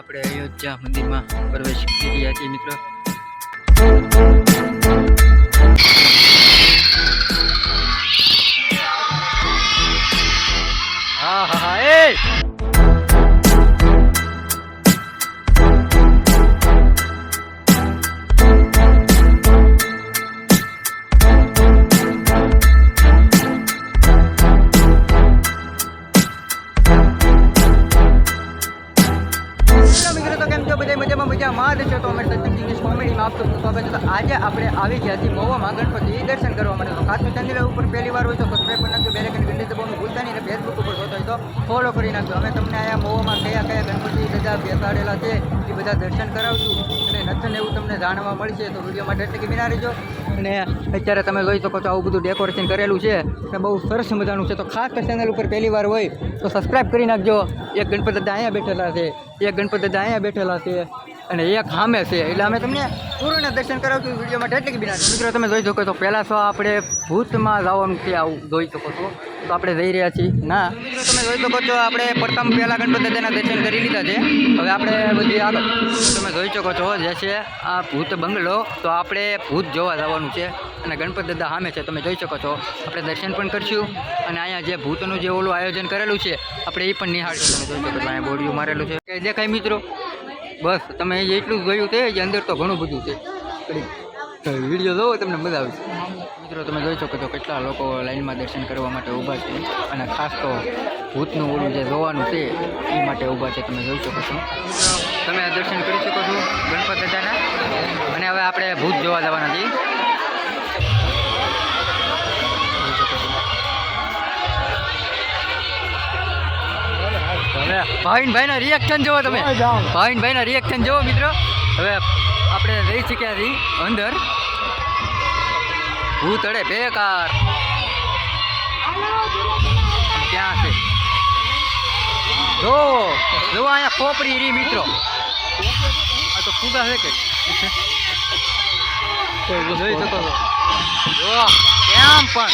આપણે અયોધ્યા મંદિરમાં પ્રવેશ કરી રહ્યા છીએ મિત્રો. હા હા હા એ મજામાં જ છો તો અમે સચિન ઇંગ્લિશ કોમેડીમાં આપતું સ્વાગત છે. તો આજે આપણે આવી ગયા છીએ મહુવામાં ગણપતિ દર્શન કરવા માટે. તો ખાસ ચેનલ ઉપર પહેલી વાર હોય તો સબસ્ક્રાઈબ કરી નાખજો, બેલ આઇકન ઘંટી દબાવવાનું ભૂલતા નહીં, અને ફેસબુક ઉપર જોતા હોય તો ફોલો કરી નાખજો. અમે તમને અહીંયા મહુવામાં કયા કયા ગણપતિ બધા બેસાડેલા છે એ બધા દર્શન કરાવશું અને નથન એવું તમને જાણવા મળશે. તો વિડીયો માટે એટલે કે બિના રહેજો. અને અત્યારે તમે જોઈ શકો છો આવું બધું ડેકોરેશન કરેલું છે અને બહુ સરસ મજાનું છે. તો ખાસ ચેનલ ઉપર પહેલી વાર હોય તો સબસ્ક્રાઈબ કરી નાખજો. એક ગણપતિ દાદા અહીંયા બેઠેલા છે, એક ગણપતિ દાદા અહીંયા બેઠેલા છે અને એક સામે છે. એટલે અમે તમને પૂર્ણ દર્શન કરાવશું વિડીયો માટે એટલે કે બિના. મિત્રો તમે જોઈ શકો છો પહેલાં તો આપણે ભૂતમાં જવાનું છે, આવું જોઈ શકો છો. તો આપણે જઈ રહ્યા છીએ ના મિત્રો તમે જોઈ શકો છો આપણે પ્રથમ પહેલાં ગણપતિ દાદાના દર્શન કરી લીધા છે. હવે આપણે બધી આગળ તમે જોઈ શકો છો જે છે આ ભૂત બંગલો. તો આપણે ભૂત જોવા જવાનું છે અને ગણપતિ દાદા સામે છે તમે જોઈ શકો છો. આપણે દર્શન પણ કરીશું અને અહીંયા જે ભૂતનું જે ઓલું આયોજન કરેલું છે આપણે એ પણ નિહાળીશું. તમે જોઈ શકો છો અહીંયા બોડિયું મારેલું છે કંઈ દેખાય મિત્રો. બસ તમે એટલું જ જોયું છે જે અંદર તો ઘણું બધું છે. વિડીયો જોવો તમને મજા આવશે. મિત્રો તમે જોઈ શકો છો કેટલા લોકો લાઈનમાં દર્શન કરવા માટે ઊભા છે અને ખાસ તો ભૂતનું ઓલું જે જોવાનું છે એ માટે ઊભા છે. તમે જોઈ શકો છો તમે દર્શન કરી શકો છો ગણપતિ દાદાના. અને હવે આપણે ભૂત જોવા જવાના છીએ. હવે ભાઈના રિએક્શન જોવો તમે. ભાઈના રિએક્શન જોવો મિત્રો. હવે આપણે રહી શક્યા છીએ અંદર. ભૂત અડે બેકાર ક્યાં છે જો જો અહીંયા ખોપરી રી મિત્રો. આ તો ફૂગા છે કે જોઈ શકો છો જો કેમ પણ.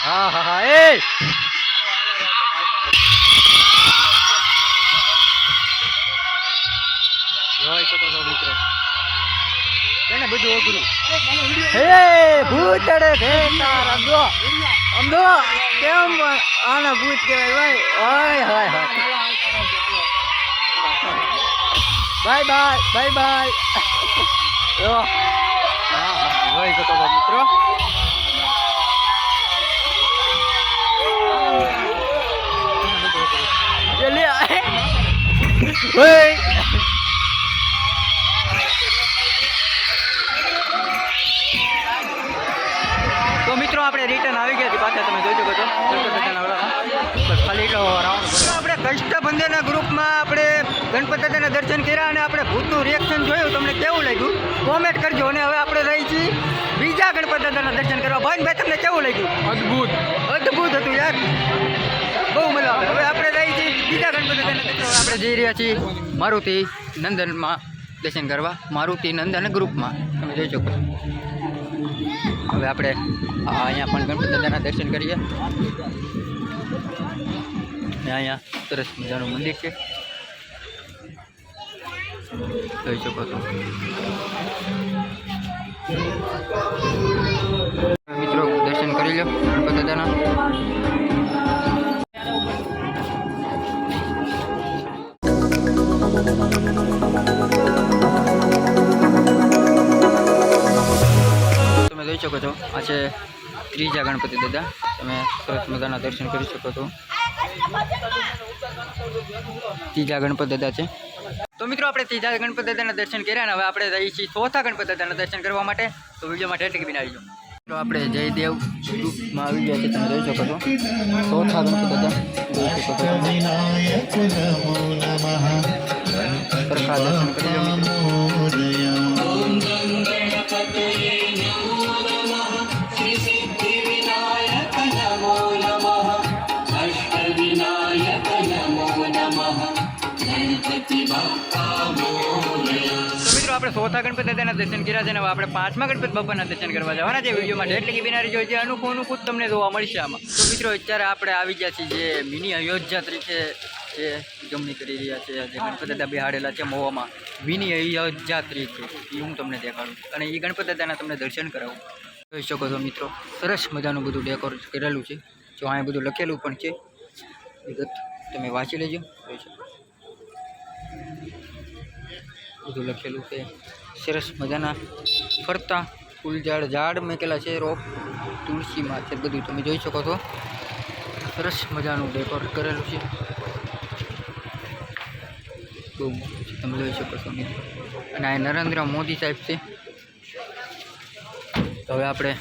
હા હા હા એ જોઈ શકો છો મિત્રો. એને બધું અઘરું હે ભૂત અડે ભેકાર. સમજો કેમ આના ભૂત કહેવાય ભાઈ. Hi hi hi bye bye bye bye. જો હા હા જોઈ શકો છો મિત્રો. તો મિત્રો આપણે રિટર્ન આવી ગયા પાછા. તમે જોઈ શકો છો ખાલી આપણે કષ્ટબંધનના ગ્રુપમાં આપણે ગણપતિ દાદાના દર્શન કર્યા અને આપણે ભૂતનું રિએક્શન જોયું. તમને કેવું લાગ્યું કોમેન્ટ કરજો. અને હવે આપણે રહી છીએ બીજા ગણપતિ દાદાના દર્શન કરવા. ભાઈ તમને કેવું લાગ્યું? અદ્ભુત અદ્ભુત હતું યાર, બહુ મજા આવે. હવે આપણે રહી છીએ બીજા ગણપતિ દાદાના દર્શન. આપણે જઈ રહ્યા છીએ મારુતિ નંદનમાં દર્શન કરવા. મારુતિ નંદન ગ્રુપમાં તમે જોઈ શકો છો. હવે આપણે અહીંયા પણ ગણપતિ દાદાના દર્શન કરીએ. અહીંયા સરસ મજાનું મંદિર છે જોઈ શકો છો મિત્રો. દર્શન કરી લો ગણપતિ દાદાના. તમે જોઈ શકો છો આ છે ત્રીજા ગણપતિ દાદા. તમે સરસ મજાના દર્શન કરી શકો છો. ત્રીજા ગણપતિ દાદા છે. તો મિત્રો આપણે ત્રીજા ગણપતિ દાદાના દર્શન કર્યા ને હવે આપણે જઈએ છીએ ચોથા ગણપતિ દાદાના દર્શન કરવા માટે. તો વિડીયોમાં ઠેઠ બનાવી દો. તો આપણે જયદેવ ગ્રુપમાં આવી ગયા છે તમે જોઈ શકો છો. ચોથા ગણપતિ દાદા જોઈ શકો છો. સરખા દર્શન કરી લો મિત્રો. આપણે ચોથા ગણપતિ દાદાના દર્શન કર્યા છે ને હવે આપણે પાંચમા ગણપતિ બાપાના દર્શન કરવા જવાના છે વિડીયોમાં એટલે કે બિનારી જો જે અનુકૂળ તમને જોવા મળશે આમાં. તો મિત્રો અત્યારે આપણે આવી ગયા છીએ જે મિની અયોધ્યા તરીકે જે ઉજવણી કરી રહ્યા છે જે ગણપતિ દાદા બિહાડેલા છે મહુવામાં મિની અયોધ્યા તરીકે એ હું તમને દેખાડું અને એ ગણપતિ દાદાના તમને દર્શન કરાવું. જોઈ શકો છો મિત્રો સરસ મજાનું બધું ડેકોરેટ કરેલું છે. જો અહીંયા બધું લખેલું પણ છે વિગત તમે વાંચી લેજો. જોઈ શકો બધું લખેલું છે. સરસ મજાના ફરતા ફૂલઝાડ ઝાડ મેકેલા છે રોપ તુલસીમાં છે બધું તમે જોઈ શકો છો. સરસ મજાનું ડેકોરેટ કરેલું છે બહુ મસ્ત છે તમે જોઈ શકો છો મિત્રો. અને આ નરેન્દ્ર મોદી સાહેબ છે. તો હવે આપણે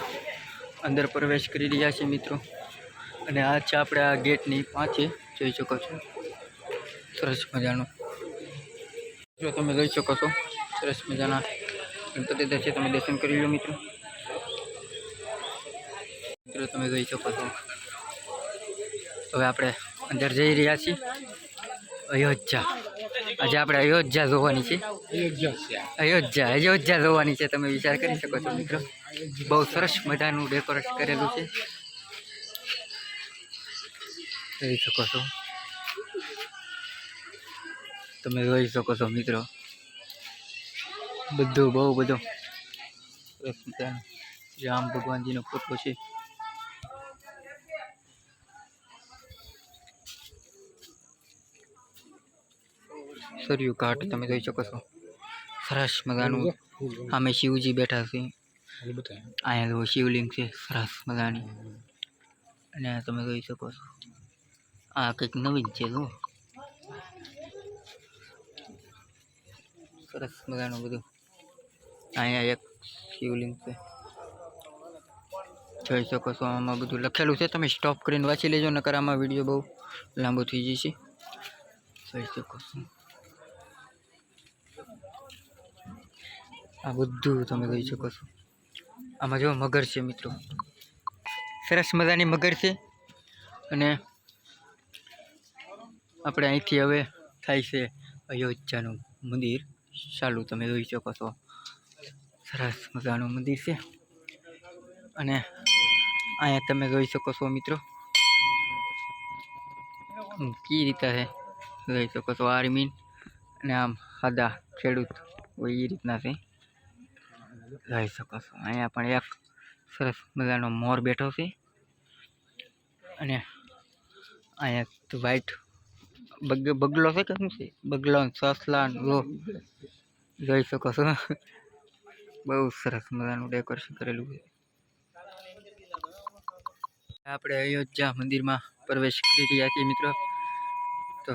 અંદર પ્રવેશ કરી રહ્યા છીએ મિત્રો અને આ છે આપણે આ ગેટની પાસે જોઈ શકો છો. સરસ મજાનું મિત્રો તમે જોઈ શકો છો સરસ મજાના ગણપતિ દાદા છે તમે દર્શન કરી લો મિત્રો. મિત્રો તમે જોઈ શકો છો હવે આપણે અંદર જઈ રહ્યા છીએ અયોધ્યા. આજે આપણે અયોધ્યા જોવાની છે. અયોધ્યા જોવાની છે તમે વિચાર કરી શકો છો મિત્રો. બહુ સરસ મજાનું ડેકોરેટ કરેલું છે જોઈ શકો છો તમે જોઈ શકો છો મિત્રો. બધું બહુ બધો રામ ભગવાનજીનો ફોટો છે. સરયુ ઘાટ તમે જોઈ શકો છો સરસ મજાનું. સામે શિવજી બેઠા છે. અહીંયા શિવલિંગ છે સરસ મજાની અને તમે જોઈ શકો છો આ કંઈક નવીન છે જો સરસ મજાનું બધું. અહીંયા એક શિવલિંગ છે જોઈ શકો છો. આમાં બધું લખેલું છે તમે સ્ટોપ કરીને વાંચી લેજો નકર આમાં વિડીયો બહુ લાંબો થઈ જશે. જોઈ શકો છો આ બધું તમે જોઈ શકો છો. આમાં જો મગર છે મિત્રો સરસ મજાની મગર છે. અને આપણે અહીંથી હવે થાય છે અયોધ્યાનું મંદિર ચાલુ તમે જોઈ શકો છો. સરસ મજાનું મંદિર છે અને અહીંયા તમે જોઈ શકો છો મિત્રો કઈ રીતે છે જોઈ શકો છો. આર્મી અને આમ સાદા ખેડૂત હોય એ રીતના છે જોઈ શકો છો. અહીંયા પણ એક સરસ મજાનો મોર બેઠો છે અને અહીંયા વ્હાઈટ બગલો છે કે શું છે બગલો સસલા જોઈ શકો છો. બહુ સરસ મજાનું ડેકોરેશન કરેલું છે. આપણે અયોધ્યા મંદિરમાં પ્રવેશ કરી રહ્યા છીએ મિત્રો. તો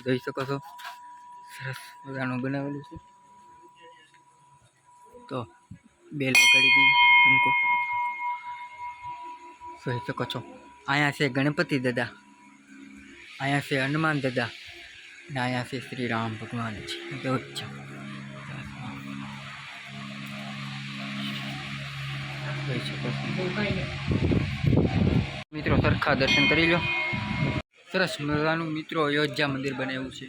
જોઈ શકો છો સરસ મજાનું બનાવેલું છે. તો બેલ વગાડી દી તમકો જોઈ શકો છો. અહીંયા છે ગણપતિ દાદા, અહીંયા છે હનુમાન દાદા અને અહીંયા છે શ્રી રામ ભગવાન છે. મિત્રો સરખા દર્શન કરી લો. સરસ મજાનું મિત્રો અયોધ્યા મંદિર બનાવ્યું છે.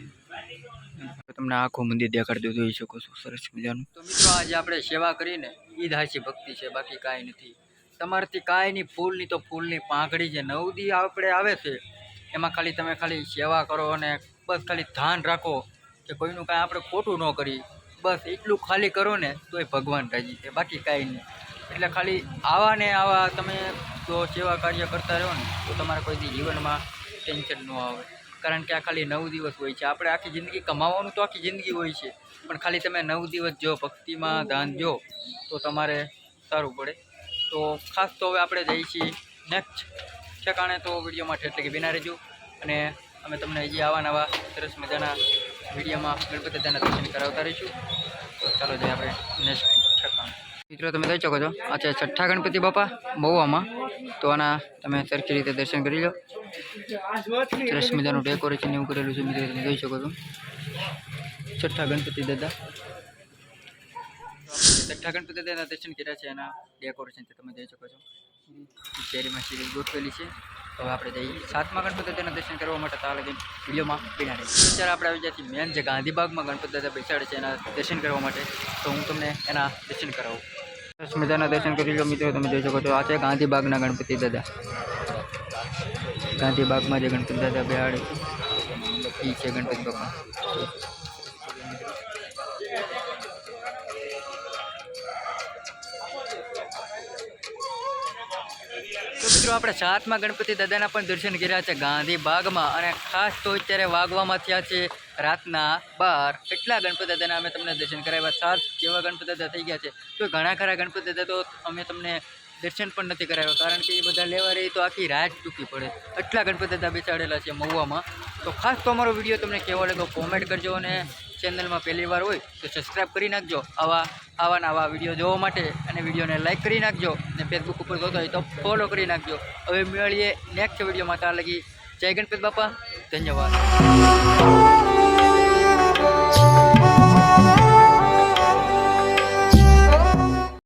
તમને આખું મંદિર દેખાડી જોઈ શકો છો સરસ મજાનું. તો મિત્રો આજે આપણે સેવા કરીને ઈદ હાચી ભક્તિ છે બાકી કાંઈ નથી. તમારાથી કાંઈ નહીં ફૂલની તો ફૂલની પાંખડી જે 9 દી આપણે આવે છે એમાં ખાલી તમે ખાલી સેવા કરો અને બસ ખાલી ધ્યાન રાખો કે કોઈનું કાંઈ આપણે ખોટું ન કરી. બસ એટલું ખાલી કરો ને તોય ભગવાન રાજી છે બાકી કાંઈ નહીં. એટલે ખાલી આવા ને આવા તમે જો સેવા કાર્ય કરતા રહો ને તો તમારે કોઈ દી જીવનમાં ટેન્શન ન આવે. કારણ કે આ ખાલી 9 દિવસ હોય છે. આપણે આખી જિંદગી કમાવાનું તો આખી જિંદગી હોય છે પણ ખાલી તમે 9 દિવસ જો ભક્તિમાં ધ્યાન દો તો તમારે સારું પડે. તો ખાસ તો હવે આપણે જઈએ છીએ નેક્સ્ટ ઠેકાણે. તો વિડીયોમાં એટલે કે બિના રહેજો અને અમે તમને હજી આવા નવા સરસ મજાના વિડીયોમાં ગણપતિ દાદાના દર્શન કરાવતા રહીશું. તો ચાલો જઈએ આપણે નેક્સ્ટ ઠેકાણે. મિત્રો તમે જોઈ શકો છો આ છે છઠ્ઠા ગણપતિ બાપા મહુવામાં. તો આના તમે સરખી રીતે દર્શન કરી લો. સરસ મજાનું ડેકોરેશન એવું કરેલું છે મિત્રો તમે જોઈ શકો છો. છઠ્ઠા ગણપતિ દાદા દર્શન કર્યા છે. એના ડેકોરેશન તમે જોઈ શકો છો. શેરીમાં સીરી ગોઠવેલી છે. તો આપણે જઈએ 7મા ગણપતિ દાદાના દર્શન કરવા માટે. તો આ લગી વિડીયોમાં બિના રહી. અત્યારે આપણે આવી જઈએ મેન જે ગાંધીબાગમાં ગણપતિ દાદા બેસાડે છે એના દર્શન કરવા માટે. તો હું તમને એના દર્શન કરાવું. સરસ મજાના દર્શન કરી લો મિત્રો. તમે જોઈ શકો છો આ છે ગાંધીબાગના ગણપતિ દાદા. ગાંધીબાગમાં જે ગણપતિ દાદા બેહાડે છે એ છે ગણપતિ બાપા. તો મિત્રો આપણે 7મા ગણપતિ દાદાના પણ દર્શન કર્યા છે ગાંધીબાગમાં. અને ખાસ તો અત્યારે વાગવામાં થયા છે રાતના 12. એટલા ગણપતિ દાદાના અમે તમને દર્શન કરાવ્યા. 7 જેવા ગણપતિ દાદા થઈ ગયા છે. તો ઘણા ખરા ગણપતિ દાદા તો અમે તમને દર્શન પણ નથી કરાવ્યા, કારણ કે એ બધા લેવા રહી તો આખી રાત ટૂંકી પડે. એટલા ગણપતિ દાદા બેસાડેલા છે મહુવામાં. તો ખાસ તો અમારો વિડીયો તમને કેવો લાગ્યો કોમેન્ટ કરજો. અને ચેનલમાં પહેલી વાર હોય તો સબસ્ક્રાઈબ કરી નાખજો આવા વિડીયો જોવા માટે. અને વિડીયોને લાઇક કરી નાખજો. અને ફેસબુક ઉપર જોતો હોય તો ફોલો કરી નાખજો. હવે મળીએ નેક્સ્ટ વિડીયોમાં. ત્યાં લગી જય ગણપતિ બાપા. ધન્યવાદ.